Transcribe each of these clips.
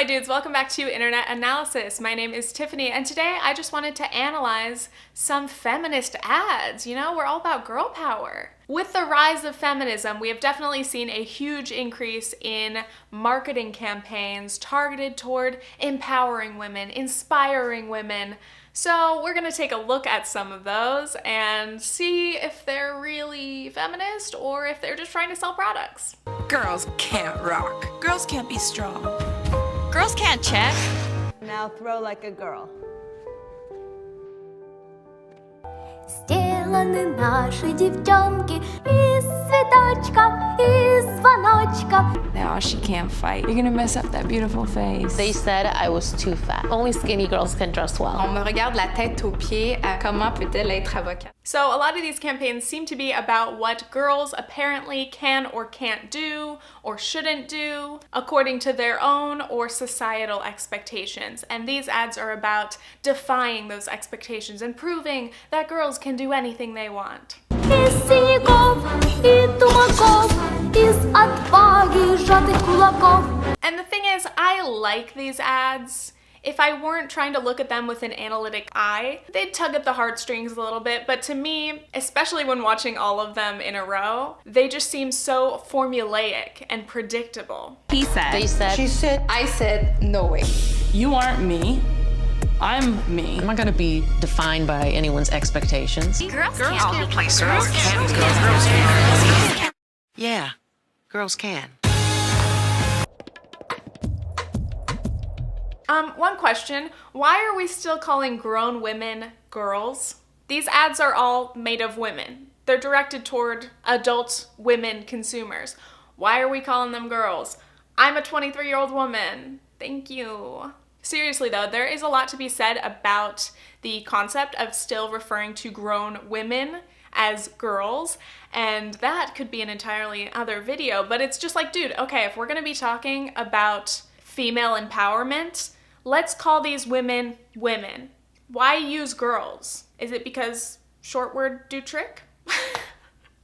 my dudes, welcome back to Internet Analysis. My name is Tiffany, and today I just wanted to analyze some feminist ads. You know, we're all about girl power. With the rise of feminism, we have definitely seen a huge increase in marketing campaigns targeted toward empowering women, inspiring women. So we're gonna take a look at some of those and see if they're really feminist or if they're just trying to sell products. Girls can't rock. Girls can't be strong. Girls can't check. Now throw like a girl. Сделаны наши девчонки из цветочков, из звоночков. Now she can't fight. You're gonna mess up that beautiful face. They said I was too fat. Only skinny girls can dress well. On me regarde la tête aux pieds. Comment peut-elle être avocate? So a lot of these campaigns seem to be about what girls apparently can or can't do or shouldn't do according to their own or societal expectations. And these ads are about defying those expectations and proving that girls can do anything they want. Из синяков и тумаков, из отваги сжатых кулаков. And the thing is, I like these ads. If I weren't trying to look at them with an analytic eye, they'd tug at the heartstrings a little bit, but to me, especially when watching all of them in a row, they just seem so formulaic and predictable. He said. They said. She said. I said, no way. You aren't me. I'm me. I'm not gonna be defined by anyone's expectations. Girls can't Girls can. Yeah, girls can. One question, why are we still calling grown women girls? These ads are all made of women. They're directed toward adult women consumers. Why are we calling them girls? I'm a 23-year-old woman. Thank you. Seriously though, there is a lot to be said about the concept of still referring to grown women as girls, and that could be an entirely other video, but it's just like, dude, okay, if we're gonna be talking about female empowerment, let's call these women women. Why use girls? Is it because short word do trick?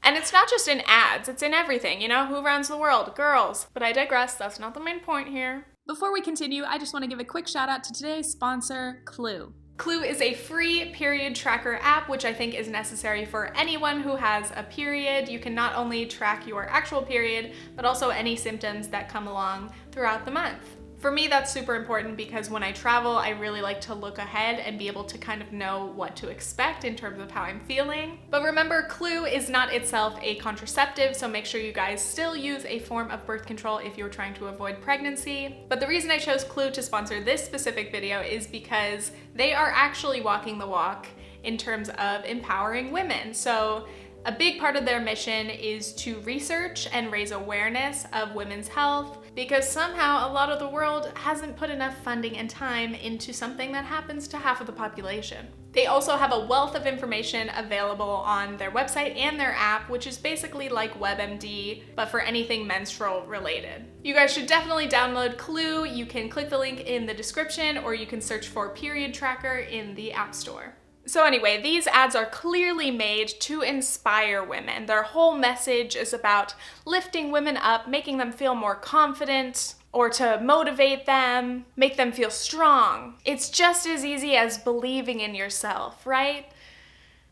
And it's not just in ads, it's in everything, you know? Who runs the world? Girls. But I digress, that's not the main point here. Before we continue, I just want to give a quick shout out to today's sponsor, Clue. Clue is a free period tracker app, which I think is necessary for anyone who has a period. You can not only track your actual period, but also any symptoms that come along throughout the month. For me, that's super important because when I travel, I really like to look ahead and be able to kind of know what to expect in terms of how I'm feeling. But remember, Clue is not itself a contraceptive, so make sure you guys still use a form of birth control if you're trying to avoid pregnancy. But the reason I chose Clue to sponsor this specific video is because they are actually walking the walk in terms of empowering women. So a big part of their mission is to research and raise awareness of women's health, because somehow a lot of the world hasn't put enough funding and time into something that happens to half of the population. They also have a wealth of information available on their website and their app, which is basically like WebMD, but for anything menstrual related. You guys should definitely download Clue. You can click the link in the description, or you can search for Period Tracker in the App Store. So anyway, these ads are clearly made to inspire women. Their whole message is about lifting women up, making them feel more confident, or to motivate them, make them feel strong. It's just as easy as believing in yourself, right?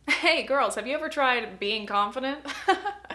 Hey girls, have you ever tried being confident?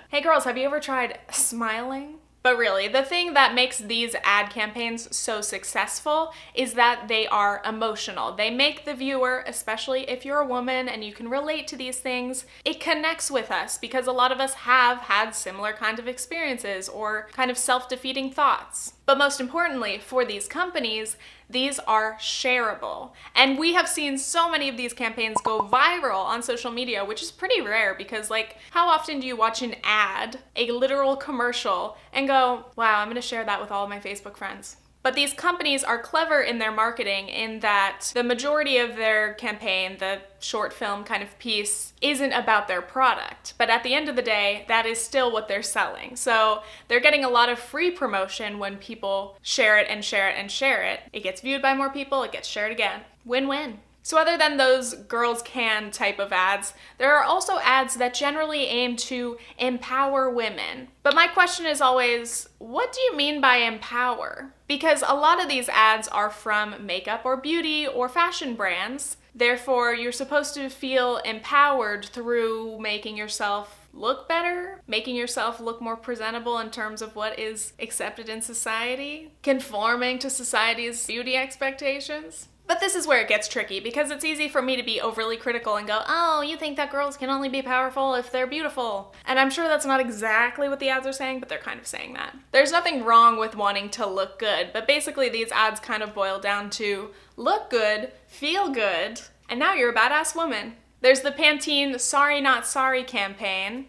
Hey girls, have you ever tried smiling? But really, the thing that makes these ad campaigns so successful is that they are emotional. They make the viewer, especially if you're a woman and you can relate to these things, it connects with us because a lot of us have had similar kind of experiences or kind of self-defeating thoughts. But most importantly, for these companies, these are shareable. And we have seen so many of these campaigns go viral on social media, which is pretty rare because, like, how often do you watch an ad, a literal commercial, and go, wow, I'm gonna share that with all of my Facebook friends? But these companies are clever in their marketing in that the majority of their campaign, the short film kind of piece, isn't about their product. But at the end of the day, that is still what they're selling. So they're getting a lot of free promotion when people share it and share it and share it. It gets viewed by more people, it gets shared again. Win-win. So other than those girls can type of ads, there are also ads that generally aim to empower women. But my question is always, what do you mean by empower? Because a lot of these ads are from makeup or beauty or fashion brands. Therefore, you're supposed to feel empowered through making yourself look better, making yourself look more presentable in terms of what is accepted in society, conforming to society's beauty expectations. But this is where it gets tricky, because it's easy for me to be overly critical and go, oh, you think that girls can only be powerful if they're beautiful. And I'm sure that's not exactly what the ads are saying, but they're kind of saying that. There's nothing wrong with wanting to look good, but basically these ads kind of boil down to look good, feel good, and now you're a badass woman. There's the Pantene Sorry Not Sorry campaign.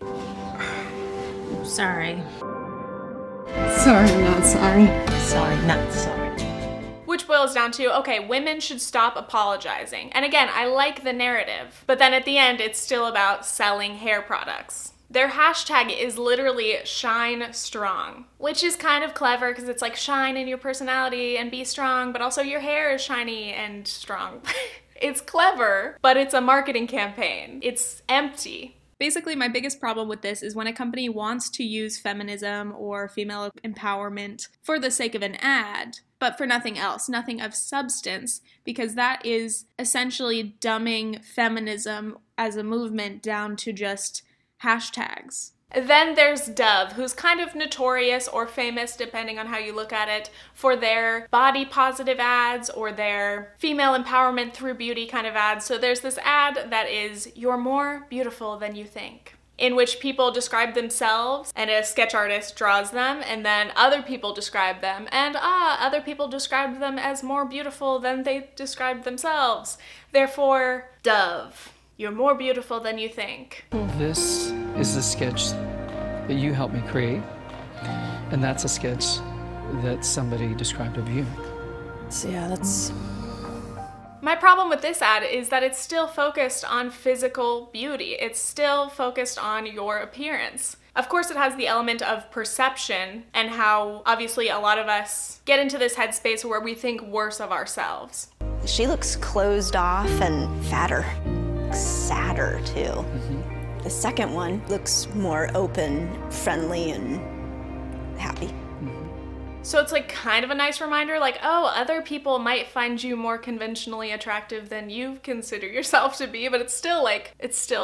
Sorry. Sorry, not sorry. Sorry, not sorry. Which boils down to, okay, women should stop apologizing. And again, I like the narrative, but then at the end, it's still about selling hair products. Their hashtag is literally shine strong, which is kind of clever because it's like shine in your personality and be strong, but also your hair is shiny and strong. It's clever, but it's a marketing campaign. It's empty. Basically, my biggest problem with this is when a company wants to use feminism or female empowerment for the sake of an ad, but for nothing else, nothing of substance, because that is essentially dumbing feminism as a movement down to just hashtags. Then there's Dove, who's kind of notorious or famous, depending on how you look at it, for their body positive ads or their female empowerment through beauty kind of ads. So there's this ad that is, "You're more beautiful than you think," in which people describe themselves and a sketch artist draws them, and then other people describe them, and other people describe them as more beautiful than they described themselves. Therefore, Dove, you're more beautiful than you think. This is the sketch that you helped me create, and that's a sketch that somebody described of you. So yeah, that's... My problem with this ad is that it's still focused on physical beauty. It's still focused on your appearance. Of course, it has the element of perception and how obviously a lot of us get into this headspace where we think worse of ourselves. She looks closed off and fatter. Sadder too. The second one looks more open, friendly, and happy. So it's like kind of a nice reminder, like, oh, other people might find you more conventionally attractive than you consider yourself to be, but it's still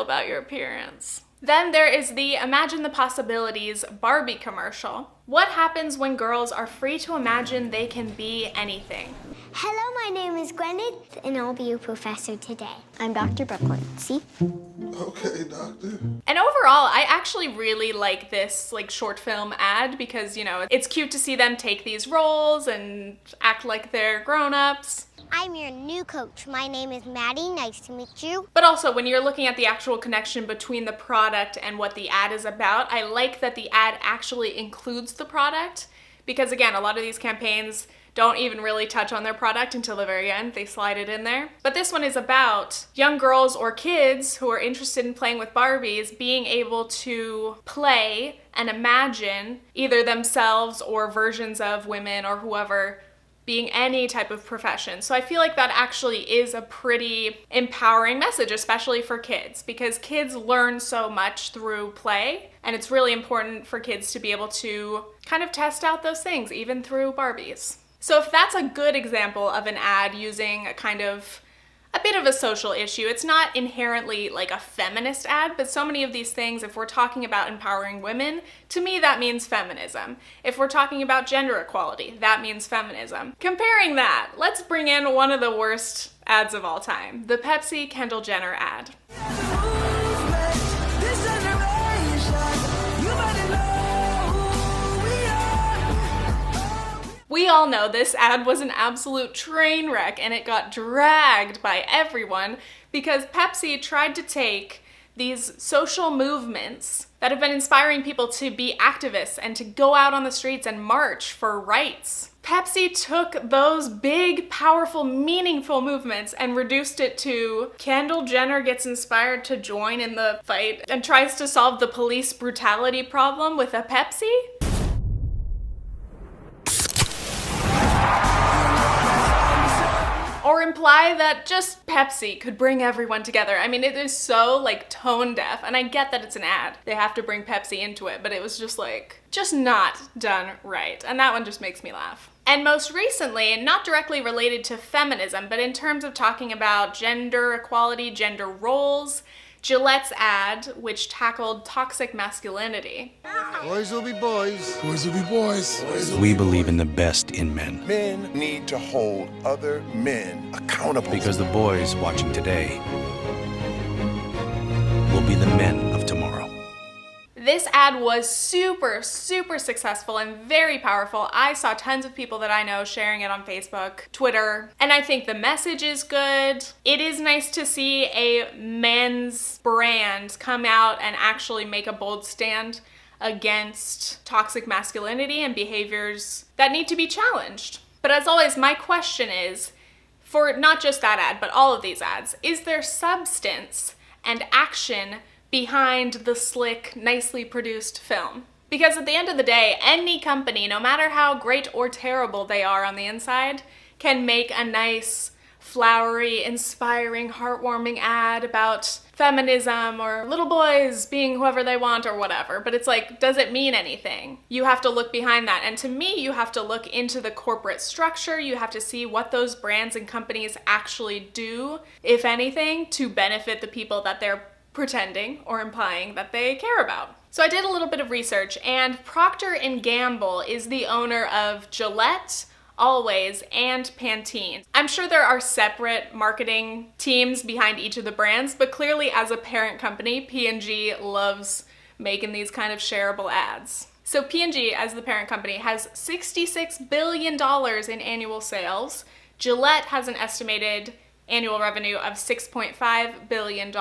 about your appearance. Then there is the Imagine the Possibilities Barbie commercial. What happens when girls are free to imagine they can be anything? Hello, my name is Gwyneth, and I'll be your professor today. I'm Dr. Brooklyn. See? Okay, doctor. And overall, I actually really like this short film ad because, it's cute to see them take these roles and act like they're grown-ups. I'm your new coach. My name is Maddie. Nice to meet you. But also, when you're looking at the actual connection between the product and what the ad is about, I like that the ad actually includes the product because, again, a lot of these campaigns don't even really touch on their product until the very end. They slide it in there. But this one is about young girls or kids who are interested in playing with Barbies being able to play and imagine either themselves or versions of women or whoever being any type of profession. So I feel like that actually is a pretty empowering message, especially for kids, because kids learn so much through play, and it's really important for kids to be able to kind of test out those things, even through Barbies. So if that's a good example of an ad using a bit of a social issue, it's not inherently like a feminist ad, but so many of these things, if we're talking about empowering women, to me that means feminism. If we're talking about gender equality, that means feminism. Comparing that, let's bring in one of the worst ads of all time, the Pepsi Kendall Jenner ad. We all know this ad was an absolute train wreck and it got dragged by everyone because Pepsi tried to take these social movements that have been inspiring people to be activists and to go out on the streets and march for rights. Pepsi took those big, powerful, meaningful movements and reduced it to Kendall Jenner gets inspired to join in the fight and tries to solve the police brutality problem with a Pepsi? Or reply that just Pepsi could bring everyone together. I mean, it is so like tone deaf, and I get that it's an ad. They have to bring Pepsi into it, but it was just like, just not done right. And that one just makes me laugh. And most recently, and not directly related to feminism, but in terms of talking about gender equality, gender roles, Gillette's ad, which tackled toxic masculinity. Boys will be boys. Boys will be boys. We believe in the best in men. Men need to hold other men accountable. Because the boys watching today will be the men of tomorrow. This ad was super successful and very powerful. I saw tons of people that I know sharing it on Facebook, Twitter, and I think the message is good. It is nice to see a men's brand come out and actually make a bold stand against toxic masculinity and behaviors that need to be challenged. But as always, my question is, for not just that ad, but all of these ads, is there substance and action behind the slick, nicely produced film? Because at the end of the day, any company, no matter how great or terrible they are on the inside, can make a nice, flowery, inspiring, heartwarming ad about feminism or little boys being whoever they want or whatever. But it's like, does it mean anything? You have to look behind that. And to me, you have to look into the corporate structure. You have to see what those brands and companies actually do, if anything, to benefit the people that they're pretending or implying that they care about. So I did a little bit of research, and Procter & Gamble is the owner of Gillette, Always, and Pantene. I'm sure there are separate marketing teams behind each of the brands, but clearly as a parent company, P&G loves making these kind of shareable ads. So P&G, as the parent company, has $66 billion in annual sales. Gillette has an estimated annual revenue of $6.5 billion.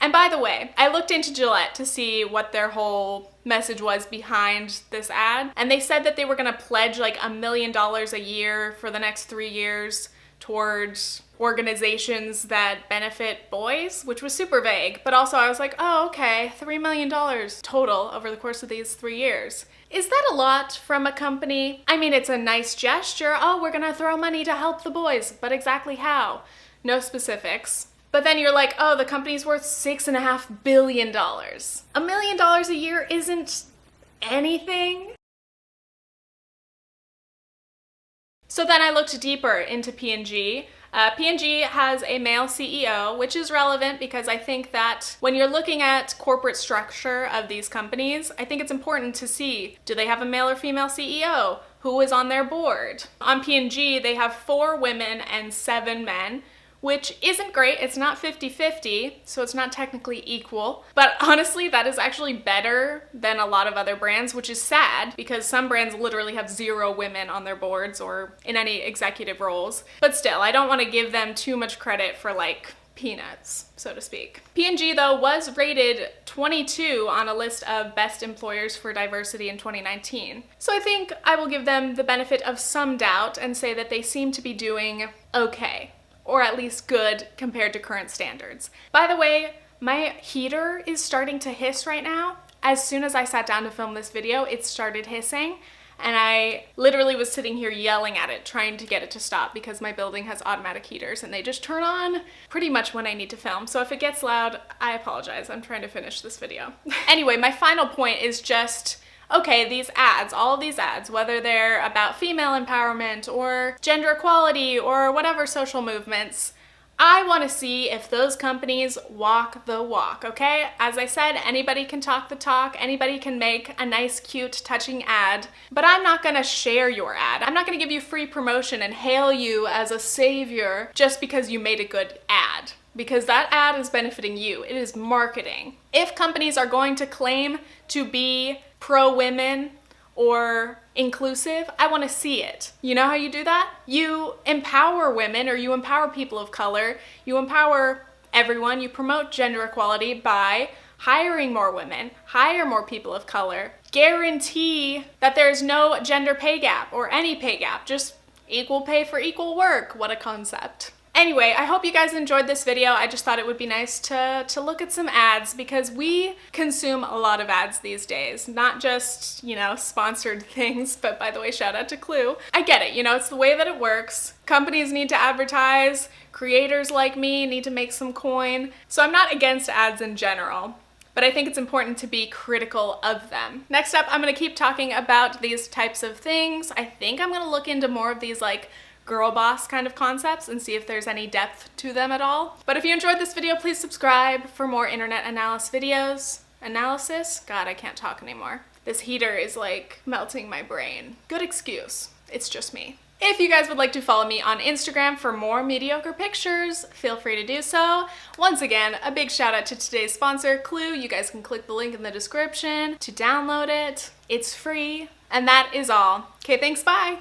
And by the way, I looked into Gillette to see what their whole message was behind this ad, and they said that they were gonna pledge like $1 million a year for the next 3 years towards organizations that benefit boys, which was super vague, but also I was like, oh, okay, $3 million total over the course of these 3 years. Is that a lot from a company? I mean, it's a nice gesture. Oh, we're gonna throw money to help the boys, but exactly how? No specifics. But then you're like, oh, the company's worth $6.5 billion. $1 million a year isn't anything. So then I looked deeper into P&G. P&G has a male CEO, which is relevant because I think that when you're looking at corporate structure of these companies, I think it's important to see, do they have a male or female CEO? Who is on their board? On P&G, they have 4 women and 7 men, which isn't great. It's not 50-50, so it's not technically equal. But honestly, that is actually better than a lot of other brands, which is sad because some brands literally have 0 women on their boards or in any executive roles. But still, I don't want to give them too much credit for like peanuts, so to speak. P&G though was rated 22 on a list of best employers for diversity in 2019. So I think I will give them the benefit of some doubt and say that they seem to be doing okay, or at least good compared to current standards. By the way, my heater is starting to hiss right now. As soon as I sat down to film this video, it started hissing, and I literally was sitting here yelling at it, trying to get it to stop because my building has automatic heaters and they just turn on pretty much when I need to film. So if it gets loud, I apologize. I'm trying to finish this video. Anyway, my final point is just, okay, these ads, all of these ads, whether they're about female empowerment or gender equality or whatever social movements, I want to see if those companies walk the walk, okay? As I said, anybody can talk the talk, anybody can make a nice, cute, touching ad, but I'm not gonna share your ad. I'm not gonna give you free promotion and hail you as a savior just because you made a good ad, because that ad is benefiting you. It is marketing. If companies are going to claim to be pro-women or inclusive, I want to see it. You know how you do that? You empower women, or you empower people of color, you empower everyone, you promote gender equality by hiring more women, hire more people of color, guarantee that there's no gender pay gap or any pay gap, just equal pay for equal work. What a concept. Anyway, I hope you guys enjoyed this video. I just thought it would be nice to look at some ads because we consume a lot of ads these days. Not just, you know, sponsored things, but by the way, shout out to Clue. I get it, you know, it's the way that it works. Companies need to advertise, creators like me need to make some coin. So I'm not against ads in general, but I think it's important to be critical of them. Next up, I'm gonna keep talking about these types of things. I think I'm gonna look into more of these like girl boss kind of concepts and see if there's any depth to them at all. But if you enjoyed this video, please subscribe for more internet analysis videos. Analysis? God, I can't talk anymore. This heater is like melting my brain. Good excuse. It's just me. If you guys would like to follow me on Instagram for more mediocre pictures, feel free to do so. Once again, a big shout out to today's sponsor, Clue. You guys can click the link in the description to download it. It's free. And that is all. Okay, thanks, bye.